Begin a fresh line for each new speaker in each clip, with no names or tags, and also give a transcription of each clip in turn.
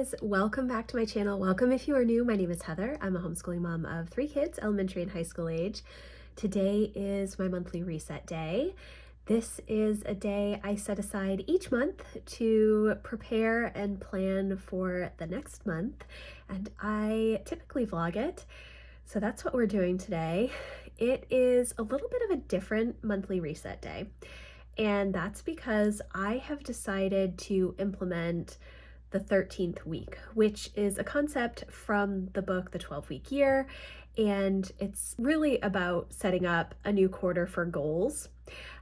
guys, welcome back to my channel. Welcome if you are new. My name is Heather. I'm a homeschooling mom of 3 kids, elementary and high school age. Today is my monthly reset day. This is a day I set aside each month to prepare and plan for the next month, and I typically vlog it. So that's what we're doing today. It is a little bit of a different monthly reset day, and that's because I have decided to implement the 13th week, which is a concept from the book, The 12-Week Year, and it's really about setting up a new quarter for goals.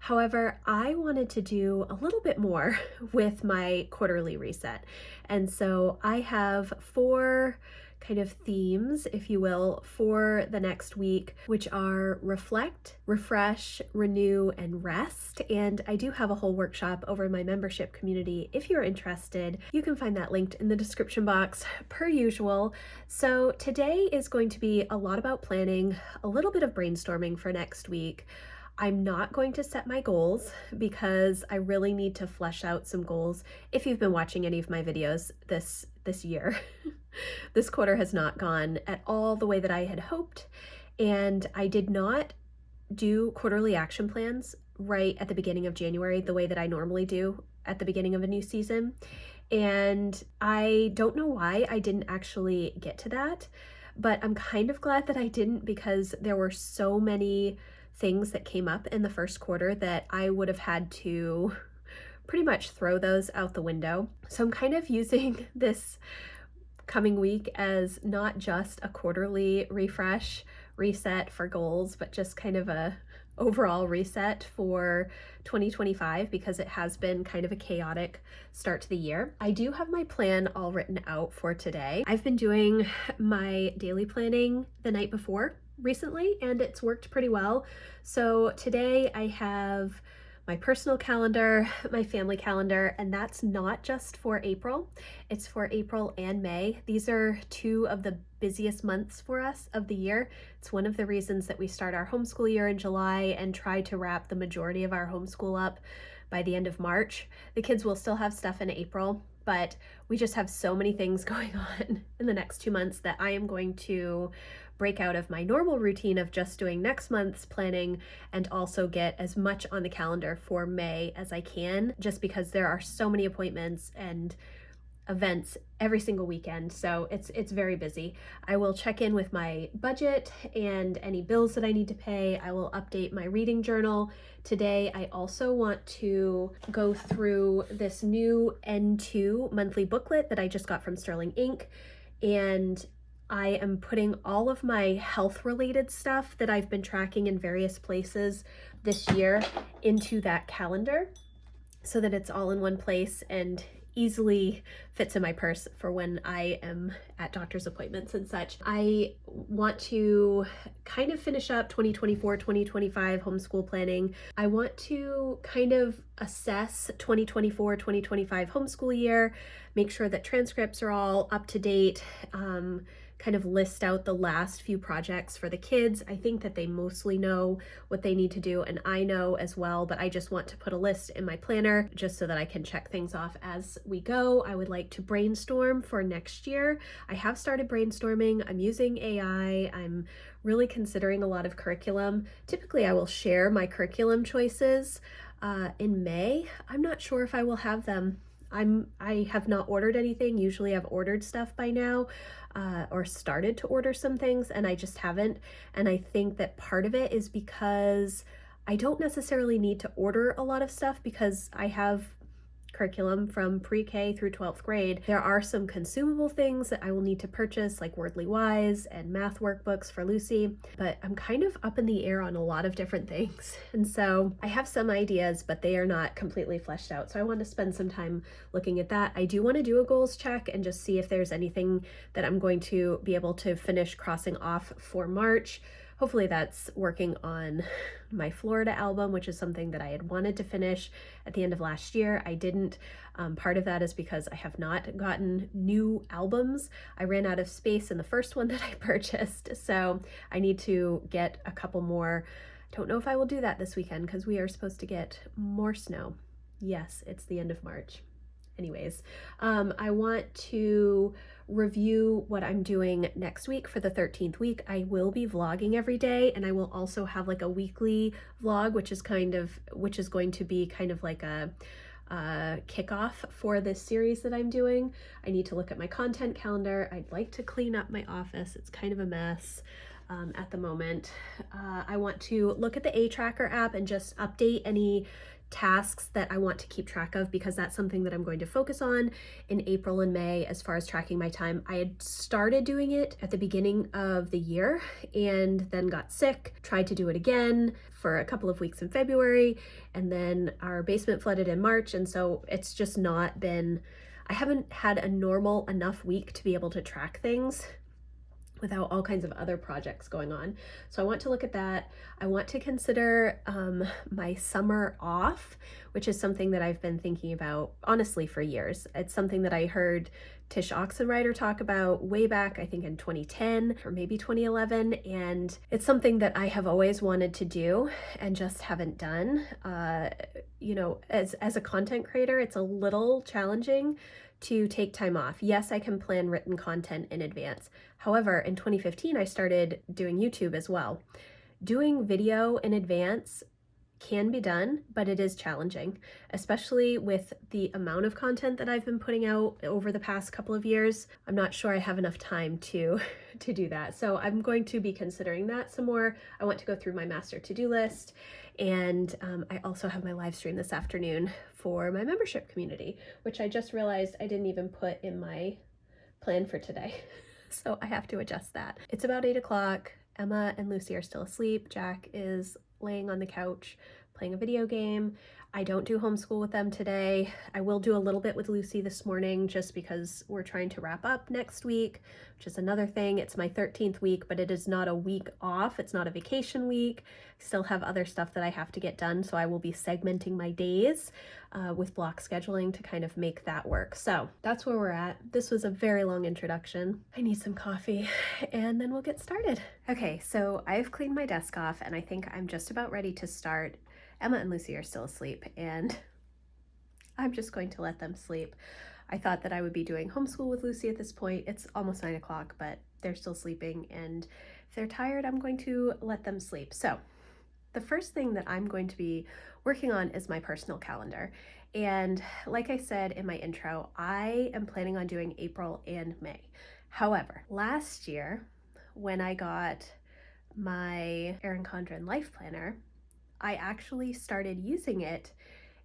However, I wanted to do a little bit more with my quarterly reset. And so I have 4 kind of themes, if you will, for the next week, which are reflect, refresh, renew, and rest. And I do have a whole workshop over in my membership community. If you're interested, you can find that linked in the description box per usual. So today is going to be a lot about planning, a little bit of brainstorming for next week. I'm not going to set my goals because I really need to flesh out some goals. If you've been watching any of my videos this year, this quarter has not gone at all the way that I had hoped, and I did not do quarterly action plans right at the beginning of January the way that I normally do at the beginning of a new season. And I don't know why I didn't actually get to that, but I'm kind of glad that I didn't, because there were so many things that came up in the first quarter that I would have had to pretty much throw those out the window. So I'm kind of using this coming week as not just a quarterly refresh, reset for goals, but just kind of a overall reset for 2025, because it has been kind of a chaotic start to the year. I do have my plan all written out for today. I've been doing my daily planning the night before recently, and it's worked pretty well. So today I have my personal calendar, my family calendar, and that's not just for April. It's for April and May. These are 2 of the busiest months for us of the year. It's one of the reasons that we start our homeschool year in July and try to wrap the majority of our homeschool up by the end of March. The kids will still have stuff in April, but we just have so many things going on in the next 2 months that I am going to break out of my normal routine of just doing next month's planning and also get as much on the calendar for May as I can, just because there are so many appointments and events every single weekend. So it's very busy. I will check in with my budget and any bills that I need to pay. I will update my reading journal. Today, I also want to go through this new N2 monthly booklet that I just got from Sterling Ink, and I am putting all of my health related stuff that I've been tracking in various places this year into that calendar so that it's all in one place and easily fits in my purse for when I am at doctor's appointments and such. I want to kind of finish up 2024-2025 homeschool planning. I want to kind of assess 2024-2025 homeschool year, make sure that transcripts are all up to date, kind of list out the last few projects for the kids. I think that they mostly know what they need to do, and I know as well, but I just want to put a list in my planner just so that I can check things off as we go. I would like to brainstorm for next year. I have started brainstorming. I'm using AI. I'm really considering a lot of curriculum. Typically, I will share my curriculum choices in May. I'm not sure if I will have them. I have not ordered anything. Usually I've ordered stuff by now, or started to order some things, and I just haven't. And I think that part of it is because I don't necessarily need to order a lot of stuff because I have curriculum from pre-K through 12th grade. There are some consumable things that I will need to purchase, like Wordly Wise and math workbooks for Lucy, but I'm kind of up in the air on a lot of different things. And so I have some ideas, but they are not completely fleshed out. So I want to spend some time looking at that. I do want to do a goals check and just see if there's anything that I'm going to be able to finish crossing off for March. Hopefully that's working on my Florida album, which is something that I had wanted to finish at the end of last year. I didn't. Part of that is because I have not gotten new albums. I ran out of space in the first one that I purchased, so I need to get a couple more. I don't know if I will do that this weekend because we are supposed to get more snow. Yes, it's the end of March. anyways, I want to review what I'm doing next week for the 13th week. I will be vlogging every day, and I will also have like a weekly vlog, which is going to be kind of like a kickoff for this series that I'm doing. I need to look at my content calendar. I'd like to clean up my office. It's kind of a mess at the moment. I want to look at the A-Tracker app and just update any tasks that I want to keep track of, because that's something that I'm going to focus on in April and May as far as tracking my time. I had started doing it at the beginning of the year and then got sick, tried to do it again for a couple of weeks in February, and then our basement flooded in March, and so it's just not been, I haven't had a normal enough week to be able to track things without all kinds of other projects going on. So I want to look at that. I want to consider my summer off, which is something that I've been thinking about honestly for years. It's something that I heard Tish Oxenreider talk about way back, I think in 2010 or maybe 2011. And it's something that I have always wanted to do and just haven't done. You know, as a content creator, it's a little challenging to take time off. Yes, I can plan written content in advance. However, in 2015, I started doing YouTube as well. Doing video in advance can be done, but it is challenging, especially with the amount of content that I've been putting out over the past couple of years. I'm not sure I have enough time to do that. So I'm going to be considering that some more. I want to go through my master to-do list, and I also have my live stream this afternoon for my membership community, which I just realized I didn't even put in my plan for today. So I have to adjust that. It's about 8 o'clock. Emma and Lucy are still asleep. Jack is laying on the couch playing a video game. I don't do homeschool with them today. I will do a little bit with Lucy this morning just because we're trying to wrap up next week, which is another thing. It's my 13th week, but it is not a week off. It's not a vacation week. I still have other stuff that I have to get done, so I will be segmenting my days with block scheduling to kind of make that work. So that's where we're at. This was a very long introduction. I need some coffee and then we'll get started. Okay, so I've cleaned my desk off and I think I'm just about ready to start. Emma and Lucy are still asleep and I'm just going to let them sleep. I thought that I would be doing homeschool with Lucy at this point. It's almost 9 o'clock, but they're still sleeping, and if they're tired, I'm going to let them sleep. So the first thing that I'm going to be working on is my personal calendar. And like I said in my intro, I am planning on doing April and May. However, last year when I got my Erin Condren Life Planner, I actually started using it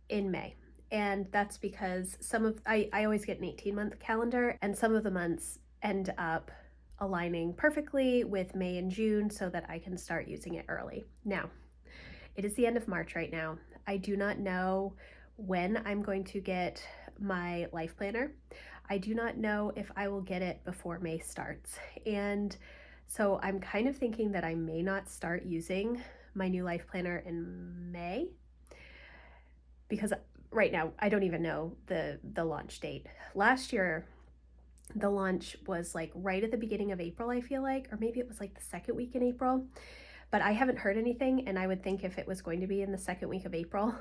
in May. And that's because I always get an 18-month calendar, and some of the months end up aligning perfectly with May and June so that I can start using it early. Now, it is the end of March right now. I do not know when I'm going to get my life planner. I do not know if I will get it before May starts. And so I'm kind of thinking that I may not start using my new life planner in May, because right now I don't even know the launch date. Last year, the launch was like right at the beginning of April, I feel like, or maybe it was like the second week in April. But I haven't heard anything, and I would think if it was going to be in the second week of April,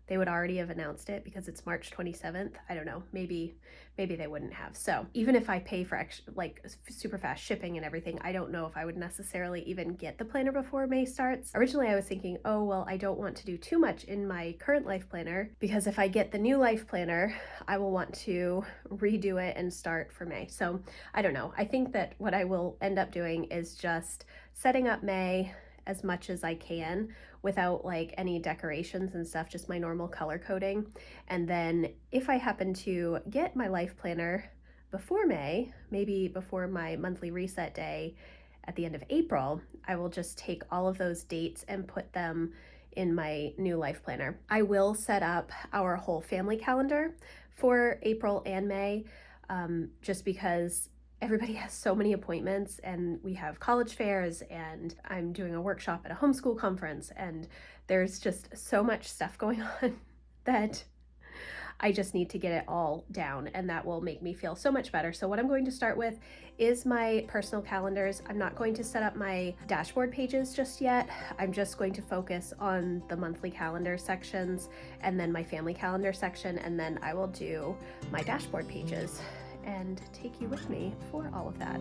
they would already have announced it because it's March 27th. I don't know, maybe they wouldn't have. So even if I pay for like super fast shipping and everything, I don't know if I would necessarily even get the planner before May starts. Originally I was thinking, oh, well, I don't want to do too much in my current life planner, because if I get the new life planner, I will want to redo it and start for May. So I don't know. I think that what I will end up doing is just setting up May as much as I can without like any decorations and stuff, just my normal color coding. And then if I happen to get my life planner before May, maybe before my monthly reset day at the end of April, I will just take all of those dates and put them in my new life planner. I will set up our whole family calendar for April and May, just because everybody has so many appointments, and we have college fairs, and I'm doing a workshop at a homeschool conference, and there's just so much stuff going on that I just need to get it all down, and that will make me feel so much better. So what I'm going to start with is my personal calendars. I'm not going to set up my dashboard pages just yet. I'm just going to focus on the monthly calendar sections and then my family calendar section, and then I will do my dashboard pages and take you with me for all of that.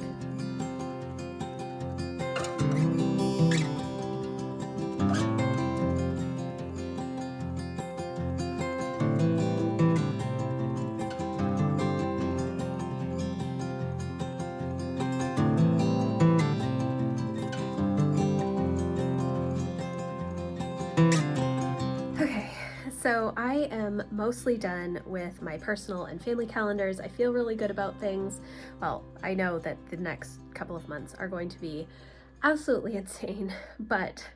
So I am mostly done with my personal and family calendars. I feel really good about things. Well, I know that the next couple of months are going to be absolutely insane, but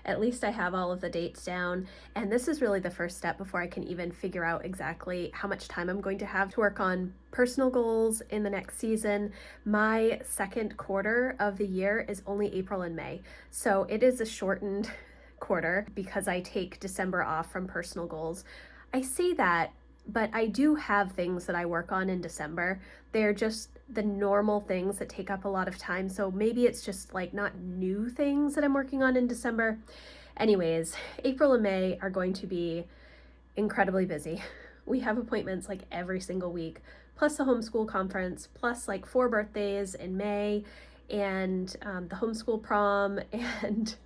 at least I have all of the dates down. And this is really the first step before I can even figure out exactly how much time I'm going to have to work on personal goals in the next season. My second quarter of the year is only April and May. So it is a shortened quarter because I take December off from personal goals. I say that, but I do have things that I work on in December. They're just the normal things that take up a lot of time. So maybe it's just like not new things that I'm working on in December. Anyways, April and May are going to be incredibly busy. We have appointments like every single week, plus a homeschool conference, plus like 4 birthdays in May, and the homeschool prom, and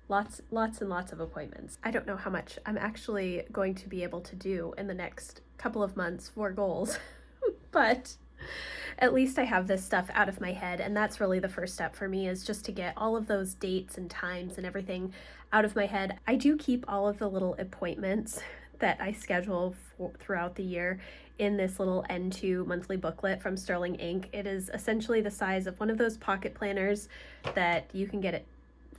lots and lots of appointments. I don't know how much I'm actually going to be able to do in the next couple of months for goals, but at least I have this stuff out of my head, and that's really the first step for me, is just to get all of those dates and times and everything out of my head. I do keep all of the little appointments that I schedule throughout the year in this little N2 monthly booklet from Sterling Inc. It is essentially the size of one of those pocket planners that you can get at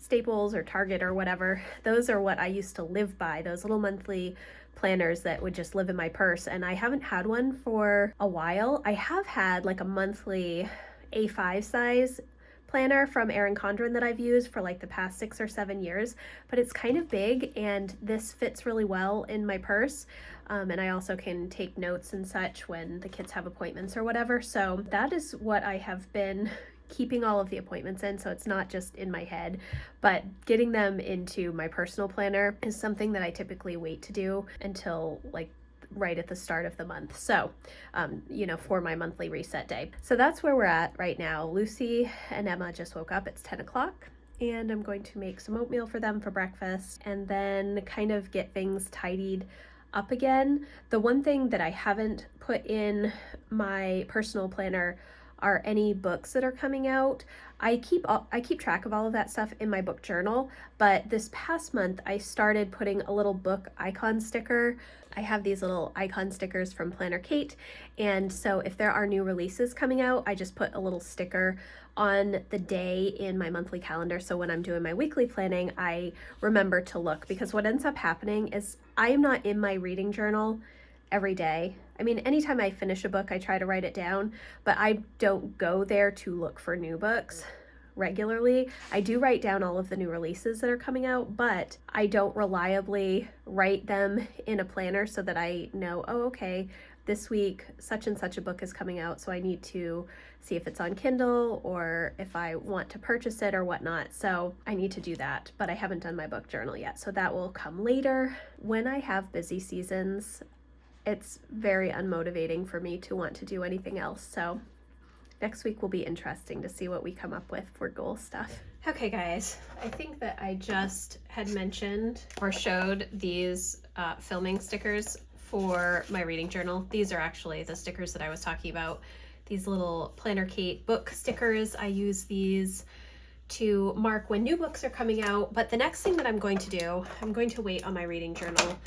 Staples or Target or whatever. Those are what I used to live by, those little monthly planners that would just live in my purse, and I haven't had one for a while. I have had like a monthly A5 size planner from Erin Condren that I've used for like the past 6 or 7 years, but it's kind of big, and this fits really well in my purse. And I also can take notes and such when the kids have appointments or whatever. So that is what I have been keeping all of the appointments in, so it's not just in my head, but getting them into my personal planner is something that I typically wait to do until like right at the start of the month. So, for my monthly reset day. So that's where we're at right now. Lucy and Emma just woke up. It's 10 o'clock. And I'm going to make some oatmeal for them for breakfast and then kind of get things tidied up again. The one thing that I haven't put in my personal planner are any books that are coming out. I keep track of all of that stuff in my book journal, but this past month I started putting a little book icon sticker. I have these little icon stickers from Planner Kate, and so if there are new releases coming out, I just put a little sticker on the day in my monthly calendar, so when I'm doing my weekly planning, I remember to look, because what ends up happening is I am not in my reading journal every day. I mean, anytime I finish a book, I try to write it down, but I don't go there to look for new books regularly. I do write down all of the new releases that are coming out, but I don't reliably write them in a planner so that I know, oh, okay, this week such and such a book is coming out, so I need to see if it's on Kindle or if I want to purchase it or whatnot. So I need to do that, but I haven't done my book journal yet, so that will come later. When I have busy seasons, it's very unmotivating for me to want to do anything else. So next week will be interesting to see what we come up with for goal stuff. Okay guys, I think that I just had mentioned or showed these filming stickers for my reading journal. These are actually the stickers that I was talking about. These little Planner Kate book stickers. I use these to mark when new books are coming out, but the next thing that I'm going to do, I'm going to wait on my reading journal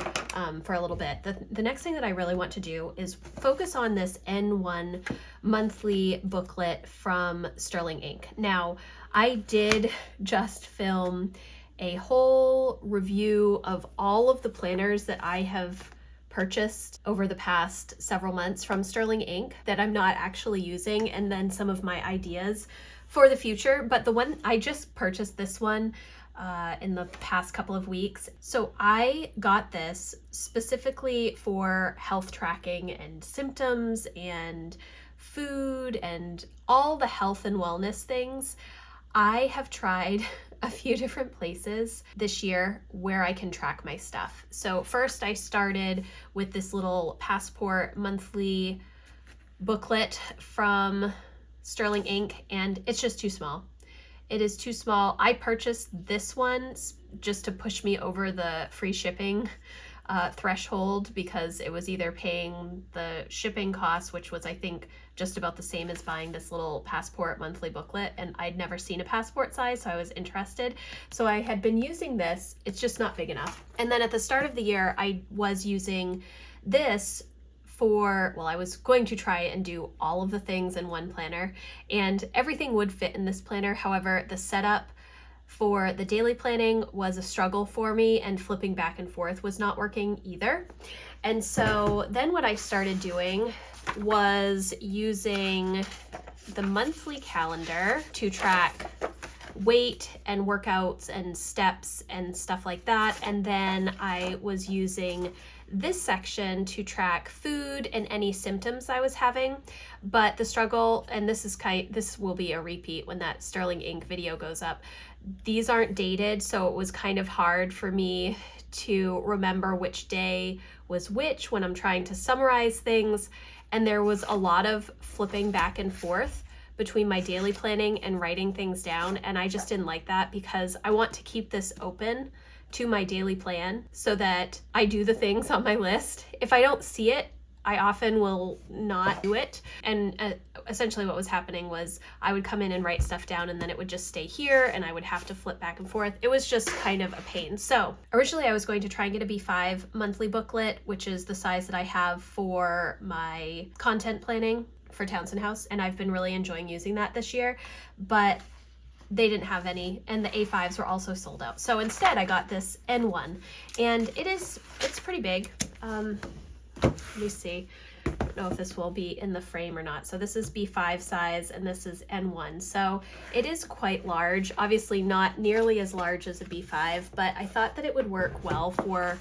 for a little bit. The next thing that I really want to do is focus on this N1 monthly booklet from Sterling Inc. Now, I did just film a whole review of all of the planners that I have purchased over the past several months from Sterling Inc. that I'm not actually using, and then some of my ideas for the future. But the one I just purchased, this one in the past couple of weeks. So I got this specifically for health tracking and symptoms and food and all the health and wellness things. I have tried a few different places this year where I can track my stuff. So first I started with this little Passport monthly booklet from Sterling Ink, and it's just too small. It is too small. I purchased this one just to push me over the free shipping threshold, because it was either paying the shipping costs, which was I think just about the same as buying this little Passport monthly booklet, and I'd never seen a Passport size, so I was interested. So I had been using this. It's just not big enough. And then at the start of the year, I was using this I was going to try and do all of the things in one planner, and everything would fit in this planner. However, the setup for the daily planning was a struggle for me, and flipping back and forth was not working either. And so then what I started doing was using the monthly calendar to track weight and workouts and steps and stuff like that. And then I was using this section to track food and any symptoms I was having. But the struggle, and this will be a repeat when that Sterling Ink video goes up, these aren't dated, so it was kind of hard for me to remember which day was which when I'm trying to summarize things. And there was a lot of flipping back and forth between my daily planning and writing things down, and I just didn't like that, because I want to keep this open to my daily plan so that I do the things on my list. If I don't see it, I often will not do it. And essentially what was happening was I would come in and write stuff down, and then it would just stay here, and I would have to flip back and forth. It was just kind of a pain. So originally I was going to try and get a B5 monthly booklet, which is the size that I have for my content planning for Townsend House, and I've been really enjoying using that this year, but they didn't have any, and the A5s were also sold out. So instead I got this N1, and it's pretty big. Let me see. I don't know if this will be in the frame or not. So this is B5 size, and this is N1. So it is quite large, obviously not nearly as large as a B5, but I thought that it would work well for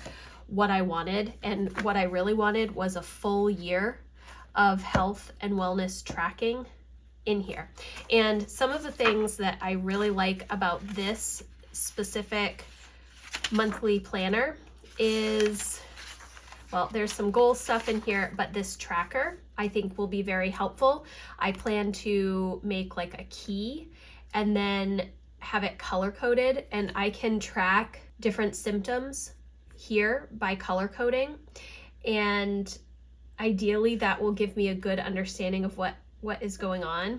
what I wanted. And what I really wanted was a full year of health and wellness tracking in here. And some of the things that I really like about this specific monthly planner is, well, there's some goal stuff in here, but this tracker I think will be very helpful. I plan to make like a key and then have it color coded, and I can track different symptoms here by color coding, and ideally that will give me a good understanding of what is going on.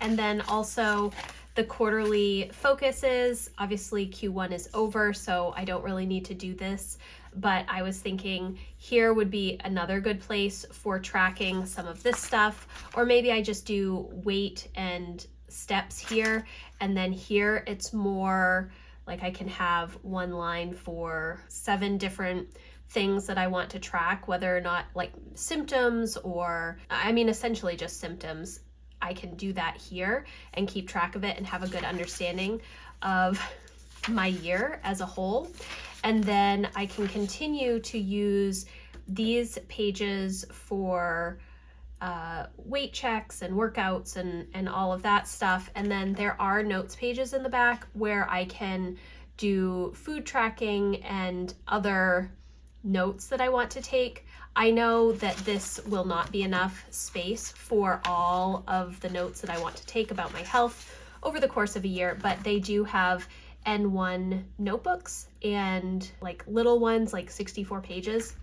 And then also the quarterly focuses, obviously Q1 is over, so I don't really need to do this, but I was thinking here would be another good place for tracking some of this stuff, or maybe I just do weight and steps here, and then here it's more like I can have one line for 7 different things that I want to track, whether or not like symptoms, or I mean essentially just symptoms. I can do that here and keep track of it and have a good understanding of my year as a whole. And then I can continue to use these pages for weight checks and workouts and all of that stuff. And then there are notes pages in the back where I can do food tracking and other notes that I want to take. I know that this will not be enough space for all of the notes that I want to take about my health over the course of a year, but they do have N1 notebooks and like little ones, like 64 pages.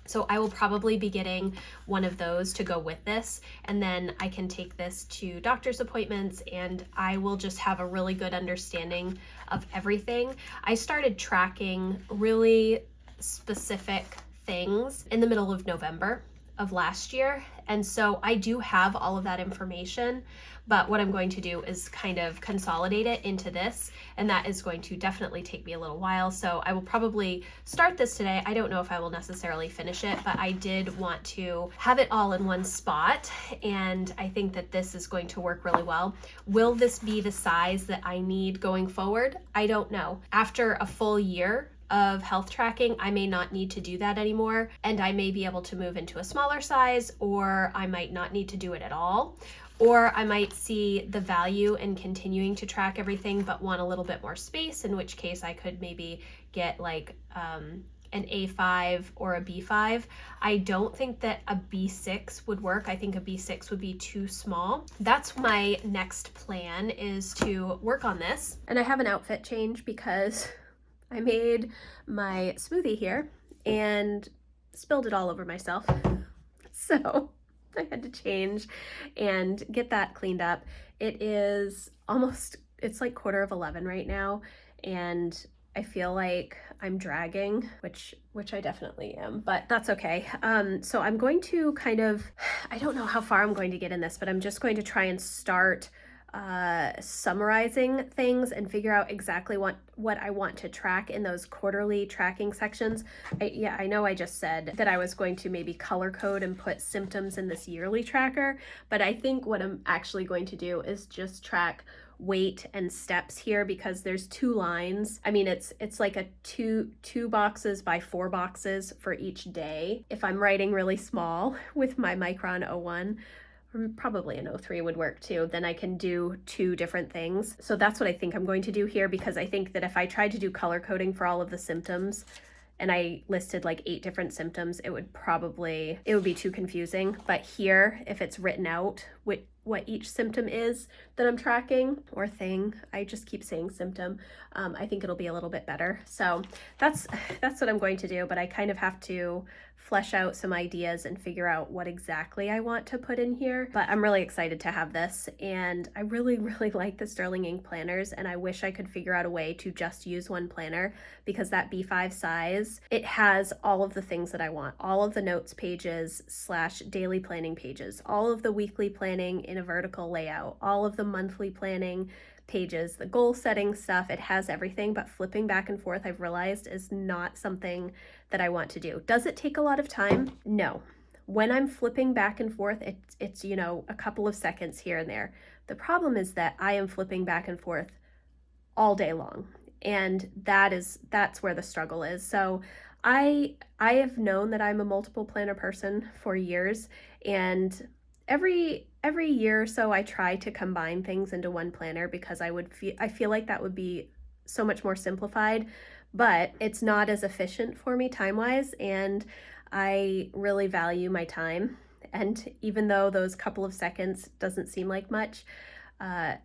So I will probably be getting one of those to go with this, and then I can take this to doctor's appointments, and I will just have a really good understanding of everything. I started tracking really specific things in the middle of November of last year, And so I do have all of that information, but what I'm going to do is kind of consolidate it into this, and that is going to definitely take me a little while. So I will probably start this today. I don't know if I will necessarily finish it, but I did want to have it all in one spot, and I think that this is going to work really well. Will this be the size that I need going forward? I don't know. After a full year of health tracking, I may not need to do that anymore, and I may be able to move into a smaller size, or I might not need to do it at all. Or I might see the value in continuing to track everything, but want a little bit more space, in which case I could maybe get like an A5 or a B5. I don't think that a B6 would work. I think a B6 would be too small. That's my next plan, is to work on this. And I have an outfit change because I made my smoothie here and spilled it all over myself. So I had to change and get that cleaned up. It is almost, it's like 11:15 right now, and I feel like I'm dragging, which I definitely am, but that's okay. So I'm going to kind of, I don't know how far I'm going to get in this, but I'm just going to try and start summarizing things and figure out exactly what I want to track in those quarterly tracking sections. I know I just said that I was going to maybe color code and put symptoms in this yearly tracker, but I think what I'm actually going to do is just track weight and steps here, because there's 2 lines. I mean, it's like a two boxes by 4 boxes for each day. If I'm writing really small with my Micron 01, probably an 03 would work too, then I can do 2 different things. So that's what I think I'm going to do here, because I think that if I tried to do color coding for all of the symptoms and I listed like 8 different symptoms, it would be too confusing. But here, if it's written out what each symptom is that I'm tracking, or thing, I just keep saying symptom, I think it'll be a little bit better. So that's what I'm going to do, but I kind of have to flesh out some ideas and figure out what exactly I want to put in here. But I'm really excited to have this, and I really, really like the Sterling Ink planners, and I wish I could figure out a way to just use one planner, because that B5 size, it has all of the things that I want, all of the notes pages / daily planning pages, all of the weekly planning in a vertical layout, all of the monthly planning pages, the goal setting stuff. It has everything, but flipping back and forth, I've realized, is not something that I want to do. Does it take a lot of time? No. When I'm flipping back and forth, it's a couple of seconds here and there. The problem is that I am flipping back and forth all day long, and that's where the struggle is. So I have known that I'm a multiple planner person for years, and every year or so I try to combine things into one planner, because I feel like that would be so much more simplified, but it's not as efficient for me time-wise, and I really value my time. And even though those couple of seconds doesn't seem like much,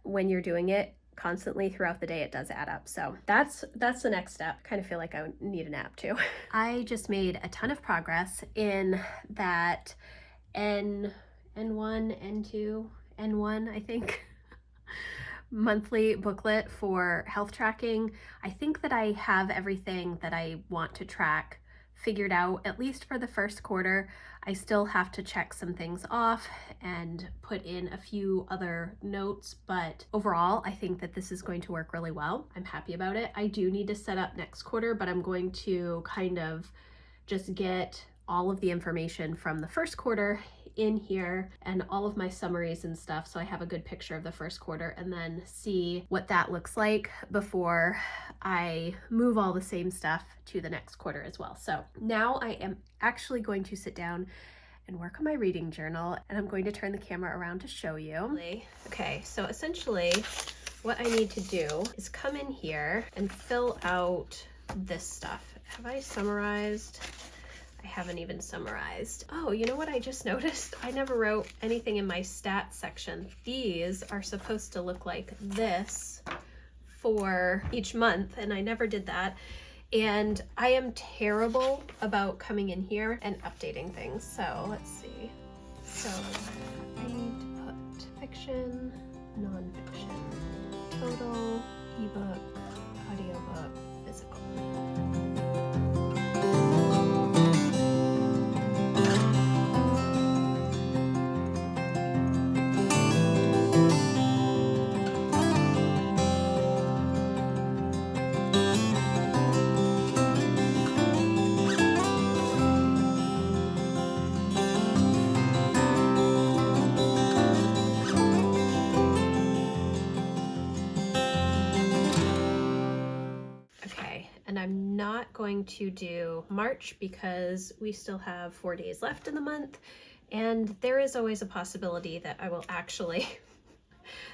when you're doing it constantly throughout the day, it does add up. So that's the next step. I kind of feel like I need a nap too. I just made a ton of progress in that N1, N2, N1, I think, monthly booklet for health tracking. I think that I have everything that I want to track figured out, at least for the first quarter. I still have to check some things off and put in a few other notes, but overall, I think that this is going to work really well. I'm happy about it. I do need to set up next quarter, but I'm going to kind of just get all of the information from the first quarter in here and all of my summaries and stuff, so I have a good picture of the first quarter, and then see what that looks like before I move all the same stuff to the next quarter as well. So now I am actually going to sit down and work on my reading journal, and I'm going to turn the camera around to show you. Okay, so essentially what I need to do is come in here and fill out this stuff. Have I summarized? I haven't even summarized. Oh, you know what I just noticed? I never wrote anything in my stats section. These are supposed to look like this for each month, and I never did that. And I am terrible about coming in here and updating things. So let's see. So I need to put fiction, nonfiction, total, ebook, audiobook, physical. not going to do March because we still have 4 days left in the month, and there is always a possibility that I will actually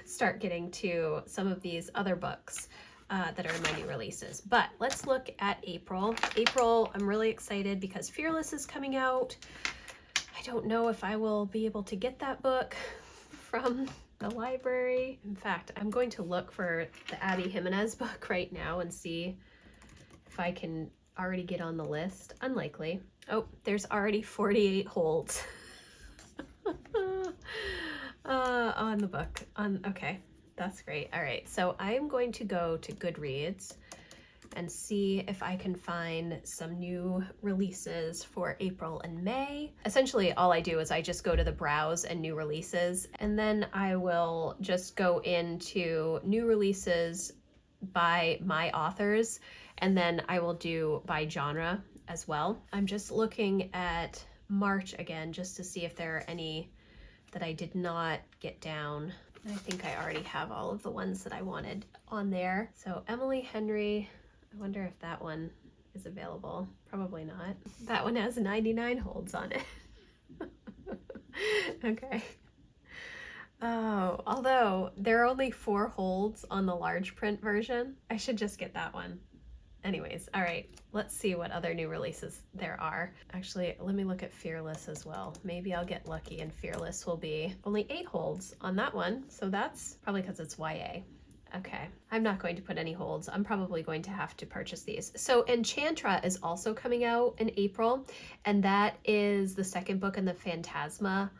start getting to some of these other books that are in my new releases. But let's look at April. April, I'm really excited because Fearless is coming out. I don't know if I will be able to get that book from the library. In fact, I'm going to look for the Abby Jimenez book right now and see if I can already get on the list. Unlikely. Oh, there's already 48 holds on the book. Okay, that's great. All right, so I'm going to go to Goodreads and see if I can find some new releases for April and May. Essentially, all I do is I just go to the browse and new releases, and then I will just go into new releases by my authors, and then I will do by genre as well. I'm just looking at March again just to see if there are any that I did not get down. I think I already have all of the ones that I wanted on there. So Emily Henry, I wonder if that one is available. Probably not. That one has 99 holds on it. Okay. Oh, although there are only 4 holds on the large print version, I should just get that one. Anyways, all right, let's see what other new releases there are. Actually, let me look at Fearless as well. Maybe I'll get lucky and Fearless will be only 8 holds on that one. So that's probably because it's YA. Okay, I'm not going to put any holds. I'm probably going to have to purchase these. So Enchantra is also coming out in April, and that is the second book in the Phantasma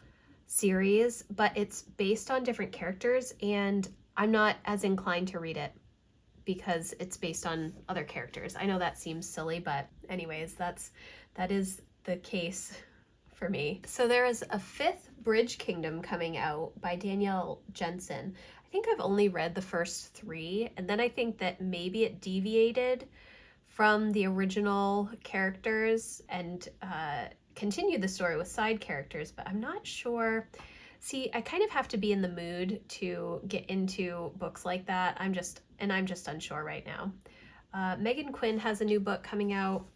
series, but it's based on different characters, and I'm not as inclined to read it because it's based on other characters. I know that seems silly, but anyways, that is the case for me. So there is a 5th Bridge Kingdom coming out by Danielle Jensen. I think I've only read the first 3, and then I think that maybe it deviated from the original characters and continued the story with side characters, but I'm not sure. See, I kind of have to be in the mood to get into books like that. I'm just unsure right now. Megan Quinn has a new book coming out,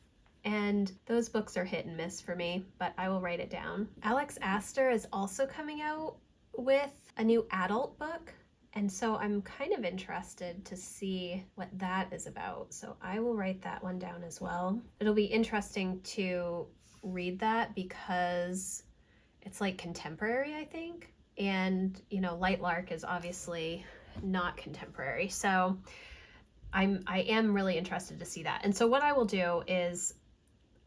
and those books are hit and miss for me, but I will write it down. Alex Astor is also coming out with a new adult book, and so I'm kind of interested to see what that is about. So I will write that one down as well. It'll be interesting to read that because it's like contemporary, I think. And, you know, Light Lark is obviously not contemporary. So I am really interested to see that. And so what I will do is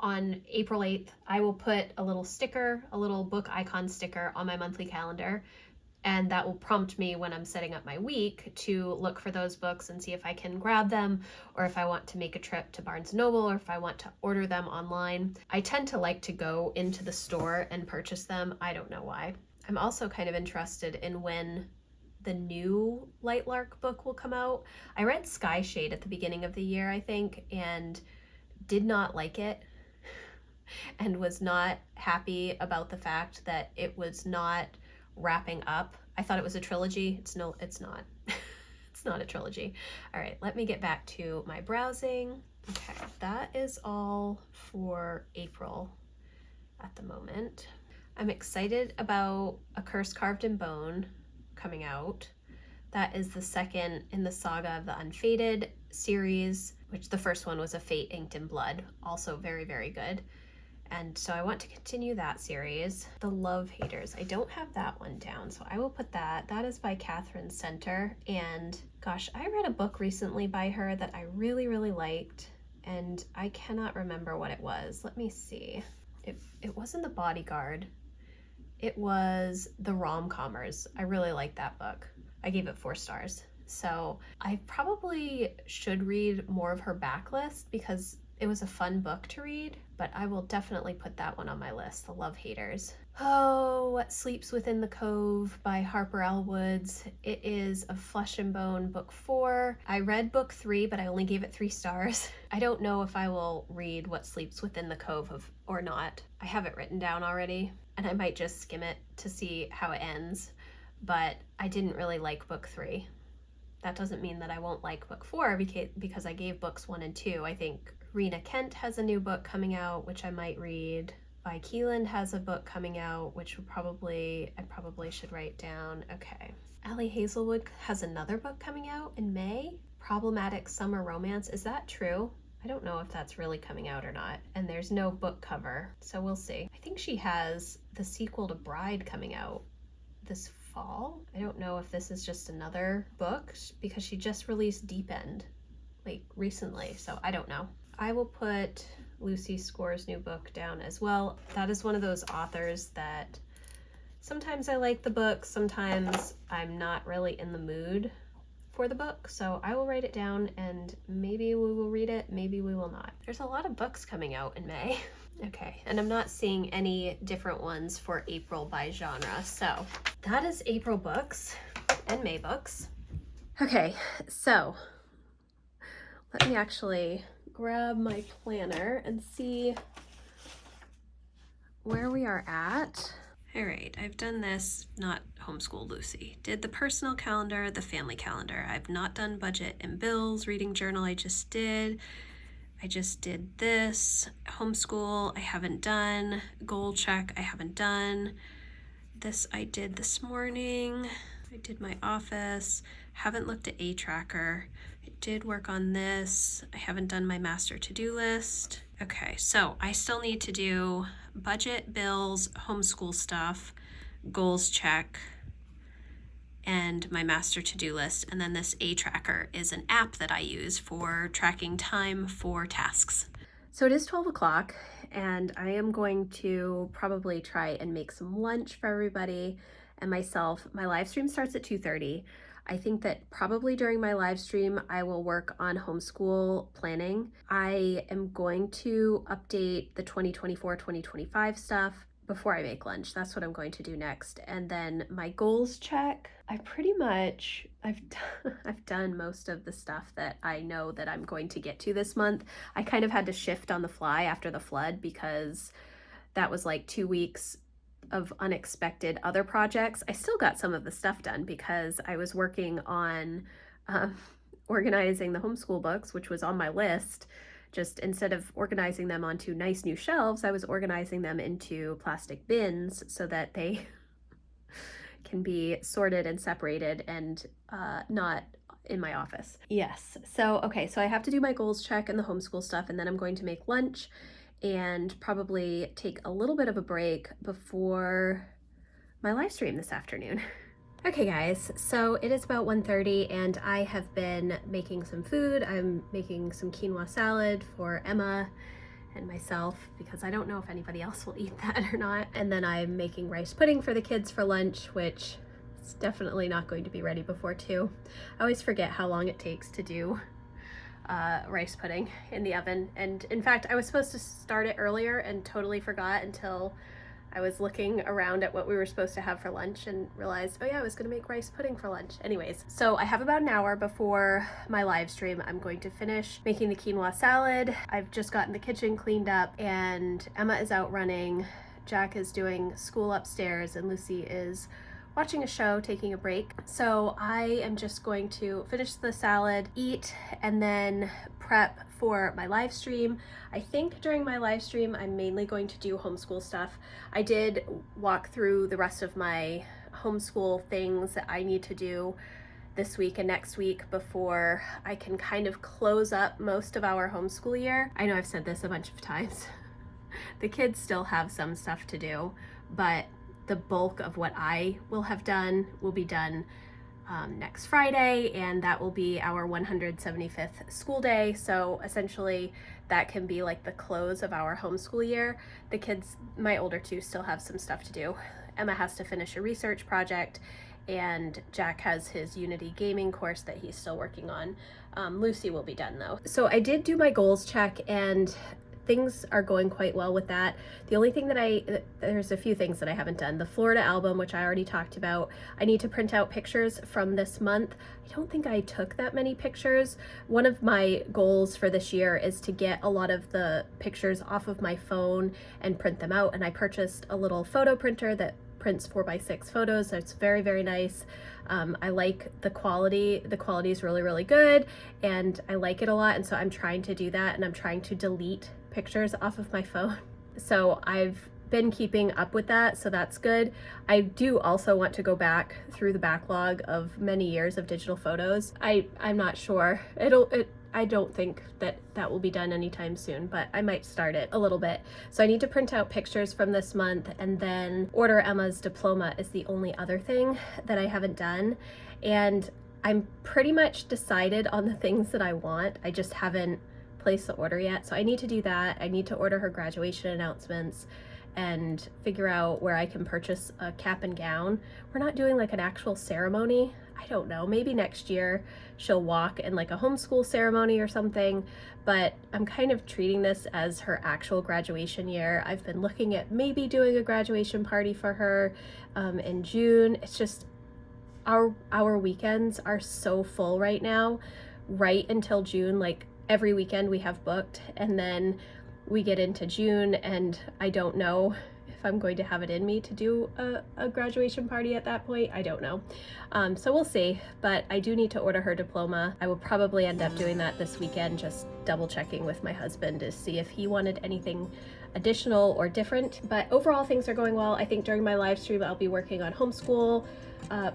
on April 8th, I will put a little sticker, a little book icon sticker on my monthly calendar. And that will prompt me when I'm setting up my week to look for those books and see if I can grab them, or if I want to make a trip to Barnes & Noble, or if I want to order them online. I tend to like to go into the store and purchase them. I don't know why. I'm also kind of interested in when the new Light Lark book will come out. I read Sky Shade at the beginning of the year, I think, and did not like it and was not happy about the fact that it was not wrapping up. I thought it was a trilogy. It's not. It's not a trilogy. All right, let me get back to my browsing. Okay, that is all for April at the moment. I'm excited about A Curse Carved in Bone coming out. That is the second in the Saga of the Unfated series, which the first one was A Fate Inked in Blood, also very, very good. And so I want to continue that series. The Love Haters, I don't have that one down, so I will put that. That is by Catherine Center. And gosh, I read a book recently by her that I really, really liked, and I cannot remember what it was. Let me see. It wasn't The Bodyguard. It was The Rom-Commers. I really liked that book. I gave it 4 stars. So I probably should read more of her backlist because it was a fun book to read, but I will definitely put that one on my list, The Love Haters. Oh, What Sleeps Within the Cove by Harper L. Woods. It is a Flesh and Bone book 4. I read book 3, but I only gave it 3 stars. I don't know if I will read What Sleeps Within the Cove or not. I have it written down already, and I might just skim it to see how it ends, but I didn't really like book 3. that doesn't mean that I won't like book 4 because I gave books 1 and 2. I think Rena Kent has a new book coming out, which I might read. Vi Keeland has a book coming out, which I probably should write down. Okay. Allie Hazelwood has another book coming out in May. Problematic Summer Romance. Is that true? I don't know if that's really coming out or not. And there's no book cover, so we'll see. I think she has the sequel to Bride coming out this fall. I don't know if this is just another book because she just released Deep End like recently, so I don't know. I will put Lucy Score's new book down as well. That is one of those authors that sometimes I like the book, sometimes I'm not really in the mood for the book, so I will write it down and maybe we will read it, maybe we will not. There's a lot of books coming out in May. Okay, and I'm not seeing any different ones for April by genre, so that is April books and May books. Okay, so let me actually grab my planner and see where we are at. All right, I've done this, not Homeschool Lucy. Did the personal calendar, the family calendar. I've not done budget and bills, reading journal I just did this. Homeschool I haven't done. Goal check I haven't done. This I did this morning. I did my office. Haven't looked at a tracker. I did work on this. I haven't done my master to-do list. Okay, so I still need to do budget, bills, homeschool stuff, goals check, and my master to-do list. And then this A tracker is an app that I use for tracking time for tasks. So it is 12 o'clock and I am going to probably try and make some lunch for everybody and myself. My live stream starts at 2:30. I think that probably during my live stream, I will work on homeschool planning. I am going to update the 2024-2025 stuff before I make lunch. That's what I'm going to do next. And then my goals check, I've done most of the stuff that I know that I'm going to get to this month. I kind of had to shift on the fly after the flood because that was like 2 weeks of unexpected other projects. I still got some of the stuff done because I was working on organizing the homeschool books, which was on my list. Just instead of organizing them onto nice new shelves, I was organizing them into plastic bins so that they can be sorted and separated and not in my office. Yes, so okay, so I have to do my goals check and the homeschool stuff, and then I'm going to make lunch and probably take a little bit of a break before my live stream this afternoon. Okay guys, so it is about 1:30 and I have been making some food. I'm making some quinoa salad for Emma and myself because I don't know if anybody else will eat that or not. And then I'm making rice pudding for the kids for lunch, which is definitely not going to be ready before 2. I always forget how long it takes to do rice pudding in the oven. And in fact, I was supposed to start it earlier and totally forgot until I was looking around at what we were supposed to have for lunch and realized, oh yeah, I was gonna make rice pudding for lunch. Anyways, so I have about an hour before my live stream. I'm going to finish making the quinoa salad. I've just gotten the kitchen cleaned up and Emma is out running. Jack is doing school upstairs and Lucy is watching a show, taking a break. So I am just going to finish the salad, eat, and then prep for my live stream. I think during my live stream, I'm mainly going to do homeschool stuff. I did walk through the rest of my homeschool things that I need to do this week and next week before I can kind of close up most of our homeschool year. I know I've said this a bunch of times. The kids still have some stuff to do, but the bulk of what I will have done will be done next Friday, and that will be our 175th school day. So essentially that can be like the close of our homeschool year. The kids, my older two, still have some stuff to do. Emma has to finish a research project and Jack has his Unity gaming course that he's still working on. Lucy will be done though. So I did do my goals check and things are going quite well with that. The only thing that there's a few things that I haven't done. The Florida album, which I already talked about, I need to print out pictures from this month. I don't think I took that many pictures. One of my goals for this year is to get a lot of the pictures off of my phone and print them out. And I purchased a little photo printer that prints 4x6 photos, so it's very, very nice. I like the quality. The quality is really, really good, and I like it a lot, and so I'm trying to do that, and I'm trying to delete pictures off of my phone. So I've been keeping up with that, so that's good. I do also want to go back through the backlog of many years of digital photos. I'm not sure. I don't think that will be done anytime soon, but I might start it a little bit. So I need to print out pictures from this month, and then order Emma's diploma is the only other thing that I haven't done. And I'm pretty much decided on the things that I want. I just haven't placed the order yet. So I need to do that. I need to order her graduation announcements and figure out where I can purchase a cap and gown. We're not doing like an actual ceremony. I don't know, maybe next year she'll walk in like a homeschool ceremony or something, but I'm kind of treating this as her actual graduation year. I've been looking at maybe doing a graduation party for her in June. It's just our weekends are so full right now, right until June. Like every weekend we have booked, and then we get into June and I don't know if I'm going to have it in me to do a graduation party at that point. I don't know. So we'll see, but I do need to order her diploma. I will probably end up doing that this weekend, just double checking with my husband to see if he wanted anything additional or different. But overall things are going well. I think during my live stream I'll be working on homeschool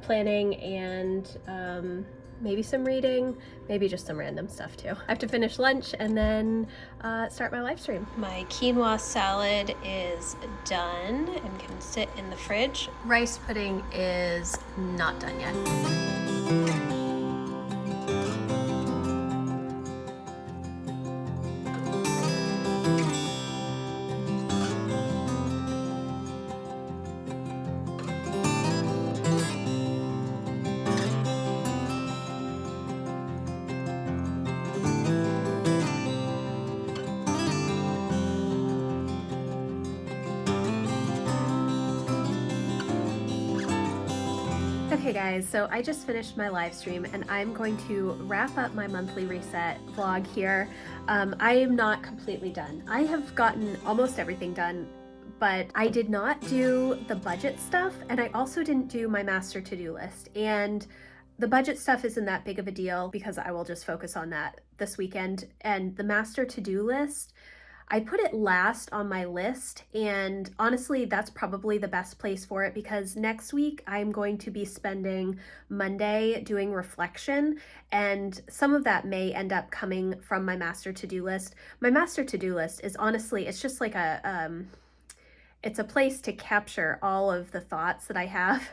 planning and maybe some reading, maybe just some random stuff too. I have to finish lunch and then start my live stream. My quinoa salad is done and can sit in the fridge. Rice pudding is not done yet. Okay guys, so I just finished my live stream and I'm going to wrap up my monthly reset vlog here. I am not completely done. I have gotten almost everything done, but I did not do the budget stuff, and I also didn't do my master to-do list. And the budget stuff isn't that big of a deal because I will just focus on that this weekend. And the master to-do list, I put it last on my list, and honestly, that's probably the best place for it because next week I'm going to be spending Monday doing reflection, and some of that may end up coming from my master to-do list. My master to-do list is honestly, it's just like it's a place to capture all of the thoughts that I have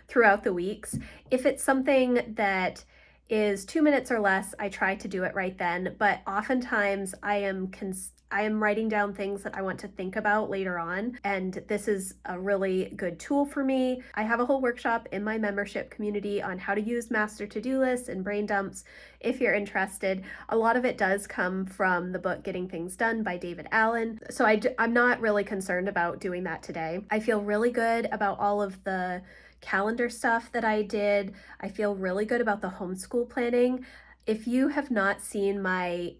throughout the weeks. If it's something that is 2 minutes or less, I try to do it right then, but oftentimes I am writing down things that I want to think about later on, and this is a really good tool for me. I have a whole workshop in my membership community on how to use master to-do lists and brain dumps if you're interested. A lot of it does come from the book Getting Things Done by David Allen, so I'm not really concerned about doing that today. I feel really good about all of the calendar stuff that I did. I feel really good about the homeschool planning. If you have not seen my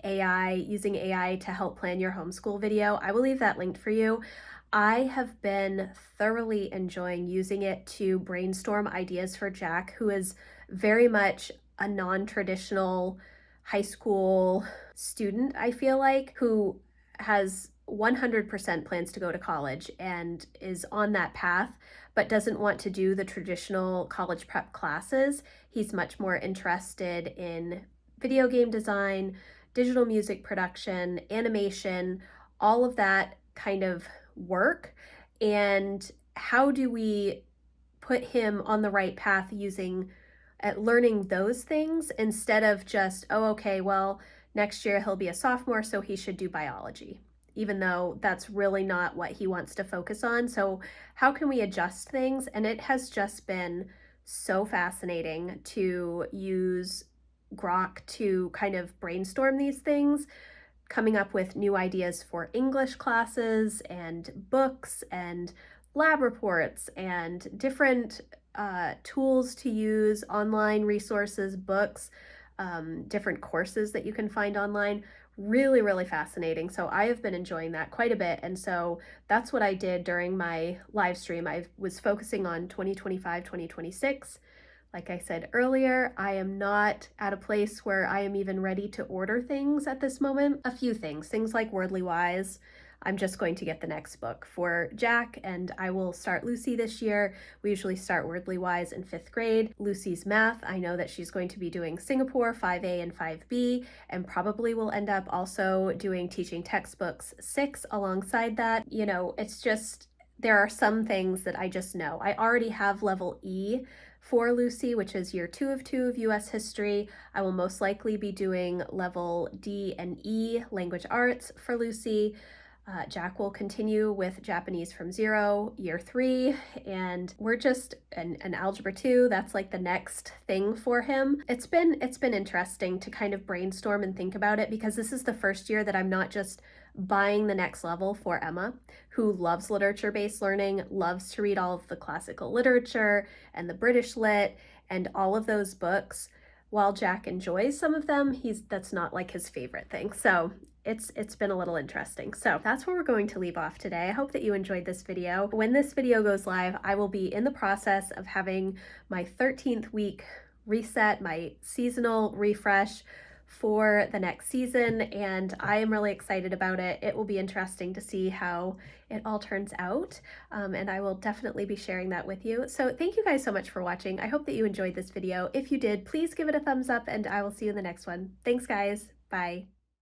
using AI to help plan your homeschool video, I will leave that linked for you. I have been thoroughly enjoying using it to brainstorm ideas for Jack, who is very much a non-traditional high school student, I feel like, who has 100% plans to go to college and is on that path, but doesn't want to do the traditional college prep classes. He's much more interested in video game design, digital music production, animation, all of that kind of work. And how do we put him on the right path using learning those things instead of just, oh, okay, well, next year he'll be a sophomore, so he should do biology, even though that's really not what he wants to focus on. So how can we adjust things? And it has just been so fascinating to use Grok to kind of brainstorm these things, coming up with new ideas for English classes and books and lab reports and different tools to use, online resources, books, different courses that you can find online. really, really fascinating. So I have been enjoying that quite a bit. And so that's what I did during my live stream. I was focusing on 2025, 2026. Like I said earlier, I am not at a place where I am even ready to order things at this moment. A few things like Wordly Wise. I'm just going to get the next book for Jack, and I will start Lucy this year. We usually start Wordly Wise in 5th grade. Lucy's math, I know that she's going to be doing Singapore 5A and 5B, and probably will end up also doing teaching textbooks 6 alongside that. You know, it's just, there are some things that I just know. I already have level E for Lucy, which is year 2 of 2 of US history. I will most likely be doing level D and E language arts for Lucy. Jack will continue with Japanese from 0, year 3, and we're just an algebra 2. That's like the next thing for him. It's been interesting to kind of brainstorm and think about it, because this is the first year that I'm not just buying the next level for Emma, who loves literature-based learning, loves to read all of the classical literature and the British lit and all of those books. While Jack enjoys some of them, that's not like his favorite thing. So it's been a little interesting. So that's where we're going to leave off today. I hope that you enjoyed this video. When this video goes live, I will be in the process of having my 13th week reset, my seasonal refresh for the next season, and I am really excited about it. It will be interesting to see how it all turns out, and I will definitely be sharing that with you. So thank you guys so much for watching. I hope that you enjoyed this video. If you did, please give it a thumbs up, and I will see you in the next one. Thanks, guys. Bye.